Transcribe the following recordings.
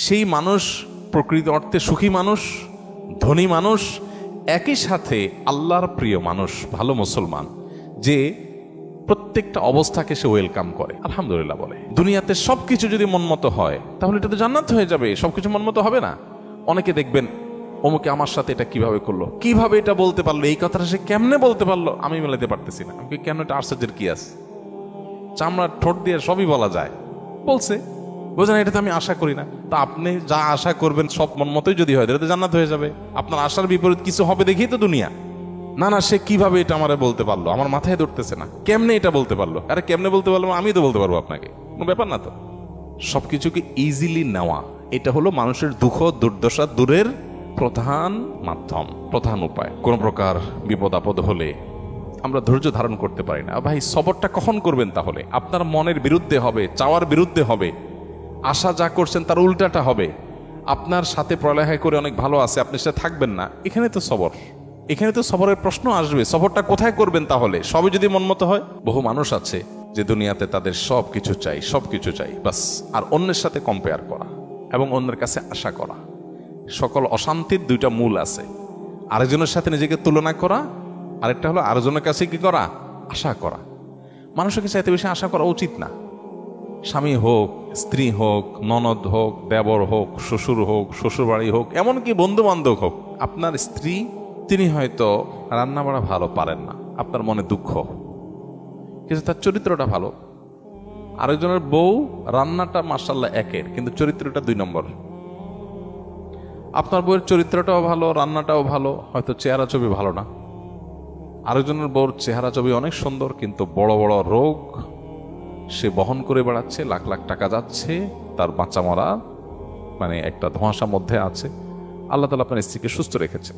সেই মানুষ প্রকৃত অর্থে সুখী মানুষ, ধনী মানুষ, একই সাথে আল্লাহর প্রিয় মানুষ, ভালো মুসলমান, যে প্রত্যেকটা অবস্থাকে সে ওয়েলকাম করে, আলহামদুলিল্লাহ বলে। দুনিয়াতে সবকিছু যদি মনমতো হয় তাহলে এটা তো জান্নাত হয়ে যাবে। সবকিছু মনমতো হবে না। অনেকে দেখবেন অমুকে আমার সাথে এটা কিভাবে করলো, কিভাবে এটা বলতে পারলো, এই কথাটা সে কেমনে বলতে পারলো, আমি মেলাতে পারতেছি না। আমি কেন, এটা আশ্চর্যের কি আছে? চামড়া ঠোঁট দিয়ে সবই বলা যায়, বলছে, বোঝেন, এটা তো আমি আশা করি না। তা আপনি যা আশা করবেন সব মন মতোই যদি হয় তাহলে তো জান্নাত হয়ে যাবে। আপনার আশার বিপরীত কিছু হবে দেখেই তো দুনিয়া। না না, সে কিভাবে এটা আমারে বলতে পারলো, আমার মাথায় ধরতেছে না, কেমনে এটা বলতে পারলো। আরে কেমনে বলতে পারলো, আমি তো বলতে পারবো আপনাকে, কোনো ব্যাপার না তো। সবকিছুকে ইজিলি নেওয়া, এটা হলো মানুষের দুঃখ দুর্দশা দূরের প্রধান মাধ্যম, প্রধান উপায়। কোন প্রকার বিপদ আপদ হলে আমরা ধৈর্য ধারণ করতে পারি না। ভাই, সবরটা কখন করবেন? তাহলে আপনার মনের বিরুদ্ধে হবে, চাওয়ার বিরুদ্ধে হবে, আশা যা করছেন তার উল্টাটা হবে। আপনার সাথে পড়ালেখা করে অনেক ভালো আছে, আপনি সেটা থাকবেন না, এখানে তো সবর, এখানে তো সবরের প্রশ্ন আসবে। সবরটা কোথায় করবেন তাহলে? সবই যদি মনমতো হয়। বহু মানুষ আছে যে দুনিয়াতে তাদের সব কিছু চাই, সব কিছু চাই বাস, আর অন্যের সাথে কম্পেয়ার করা এবং অন্যের কাছে আশা করা। সকল অশান্তির দুইটা মূল আছে, আরেকজনের সাথে নিজেকে তুলনা করা, আরেকটা হলো আরেকজনের কাছে কি করা, আশা করা। মানুষের কাছে এত বেশি আশা করা উচিত না। স্বামী হোক, স্ত্রী হোক, ননদ হোক, দেবর হোক, শ্বশুর হোক, শ্বশুরবাড়ি হোক, এমনকি বন্ধু বান্ধব হোক, আপনার স্ত্রী, তিনি হয়তো রান্না বাড়া ভালো পারেন না, আপনার মনে দুঃখ, কিন্তু তার চরিত্রটা ভালো। আরেকজনের বউ রান্নাটা মাশাআল্লাহ একের, কিন্তু চরিত্রটা 2 নম্বর। আপনার বউয়ের চরিত্রটাও ভালো, রান্নাটাও ভালো, হয়তো চেহারা ছবি ভালো না। আরেকজনের বউর চেহারা ছবি অনেক সুন্দর, কিন্তু বড় বড় রোগ সে বহন করে বেড়াচ্ছে, লাখ লাখ টাকা যাচ্ছে, তার বাঁচা মরা মানে একটা ধোঁয়াশা মধ্যে আছে। আল্লাহ তাআলা আপনার স্ত্রীকে সুস্থ রেখেছে।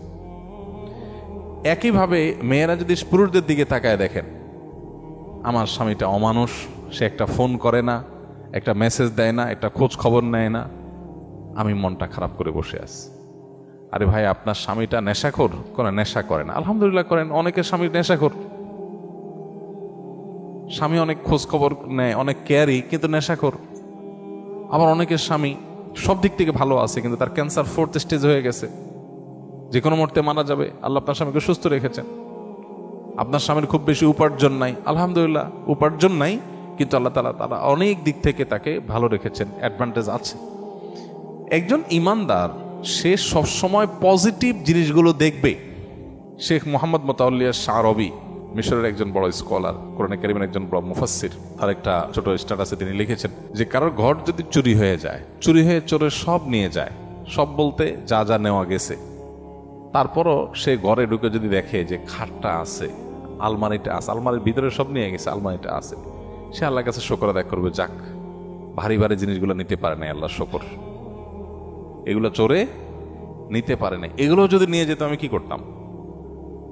একইভাবে মেয়েরা যদি পুরুষদের দিকে তাকায় দেখেন, আমার স্বামীটা অমানুষ, সে একটা ফোন করে না, একটা মেসেজ দেয় না, একটা খোঁজ খবর নেয় না, আমি মনটা খারাপ করে বসে আছি। আরে ভাই, আপনার স্বামীটা নেশাখোর? নেশা করে না, আলহামদুলিল্লাহ করেন। অনেকের স্বামী নেশাখোর, স্বামী অনেক খোঁজ খবর নেয়, অনেক কেয়ারি, কিন্তু নেশাখোর। আবার অনেকের স্বামী সব দিক থেকে ভালো আছে, কিন্তু তার ক্যান্সার 4th স্টেজ হয়ে গেছে, যে কোনো মুহূর্তে মারা যাবে। আল্লাহ আপনার স্বামীকে সুস্থ রেখেছেন। আপনার স্বামীর খুব বেশি উপার্জন নাই, আলহামদুলিল্লাহ উপার্জন নাই, কিন্তু আল্লাহ তাআলা অনেক দিক থেকে তাকে ভালো রেখেছেন, অ্যাডভান্টেজ আছে। একজন ইমানদার সে সবসময় পজিটিভ জিনিসগুলো দেখবে। শেখ মোহাম্মদ মোতাওয়াল্লিয়া শারবি, মিশরের একজন বড় স্কলার, কোরআনে কারীমের একজন বড় মুফাসসির, তার একটা ছোট স্ট্যাটাসে তিনি লিখেছেন যে কারোর ঘর যদি চুরি হয়ে যায়, চুরি হয়ে চোরের সব নিয়ে যায়, সব বলতে যা যা নেওয়া গেছে, তারপরও সে ঘরে ঢুকে যদি দেখে যে খাটটা আছে, আলমারিটা আছে, আলমারির ভিতরে সব নিয়ে গেছে, আলমারিটা আছে, সে আল্লাহর কাছে শুকর আদায় করবে, যাক ভারী ভারী জিনিসগুলো নিতে পারে না, আল্লাহ শুকর, এগুলো চোরে নিতে পারে না, এগুলো যদি নিয়ে যেত আমি কি করতাম?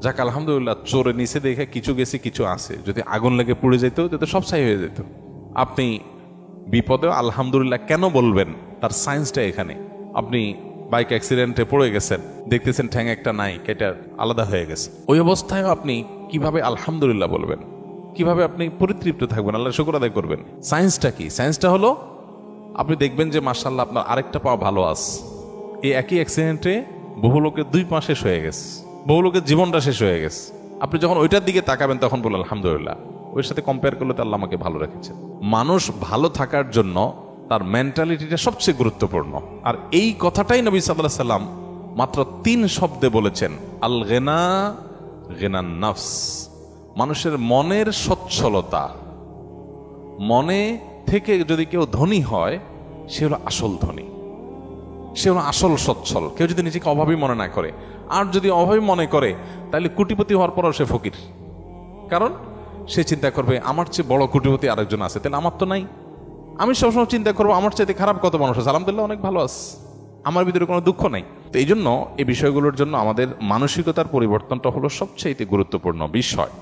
যাক আলহামদুলিল্লাহ, চোরে নিচে দেখে কিছু গেছে, কিছু আছে, যদি আগুন লেগে পুড়ে যেত যাতে সব ছাই হয়ে যেত। আপনি বিপদে আলহামদুলিল্লাহ কেন বলবেন? তার সায়েন্সটা এখানে। আপনি বাইক অ্যাক্সিডেন্টে পড়ে গেছেন, দেখতেছেন ঠ্যাং একটা নাই, কেটে আলাদা হয়ে গেছে, ওই অবস্থায় আপনি কিভাবে আলহামদুলিল্লাহ বলবেন? কিভাবে আপনি পরিতৃপ্ত থাকবেন, আল্লাহ শুকর আদায় করবেন? সায়েন্সটা কি? সায়েন্সটা হলো আপনি দেখবেন যে মাশাআল্লাহ আপনার আরেকটা পা ভালো আছে। এই একই অ্যাক্সিডেন্টে বহু লোকের 2 পা শেষ হয়ে গেছে, বহু লোকের জীবনটা শেষ হয়ে গেছে। আপনি যখন ওইটার দিকে তাকাবেন তখন বললেন আলহামদুলিল্লাহ, ওই সাথে কম্পেয়ার করলে তো আল্লাহ আমাকে ভালো রেখেছে। মানুষ ভালো থাকার জন্য তার মেন্টালিটিটা সবচেয়ে গুরুত্বপূর্ণ। আর এই কথাটাই নবী সাল্লাল্লাহু আলাইহি সাল্লাম মাত্র 3 শব্দে বলেছেন, আল গিনা গিনান নাফস। মানুষের মনের সচ্ছলতা, মনে থেকে যদি কেউ ধনী হয় সে হলো আসল ধনী, সে হলো আসল সচ্ছল। কেউ যদি নিজেকে অভাবী মনে না করে, আর যদি অভাবী মনে করে তাহলে কোটিপতি হওয়ার পরও সে ফকির। কারণ সে চিন্তা করবে আমার চেয়ে বড় কোটিপতি আরেকজন আছে, তাহলে আমার তো নাই। আমি সবসময় চিন্তা করবো আমার চাইতে খারাপ কত মানুষ আছে, আলহামদুলিল্লাহ অনেক ভালো আছে, আমার ভিতরে কোনো দুঃখ নাই। তো এই জন্য এই বিষয়গুলোর জন্য আমাদের মানসিকতার পরিবর্তনটা হলো সবচেয়ে গুরুত্বপূর্ণ বিষয়।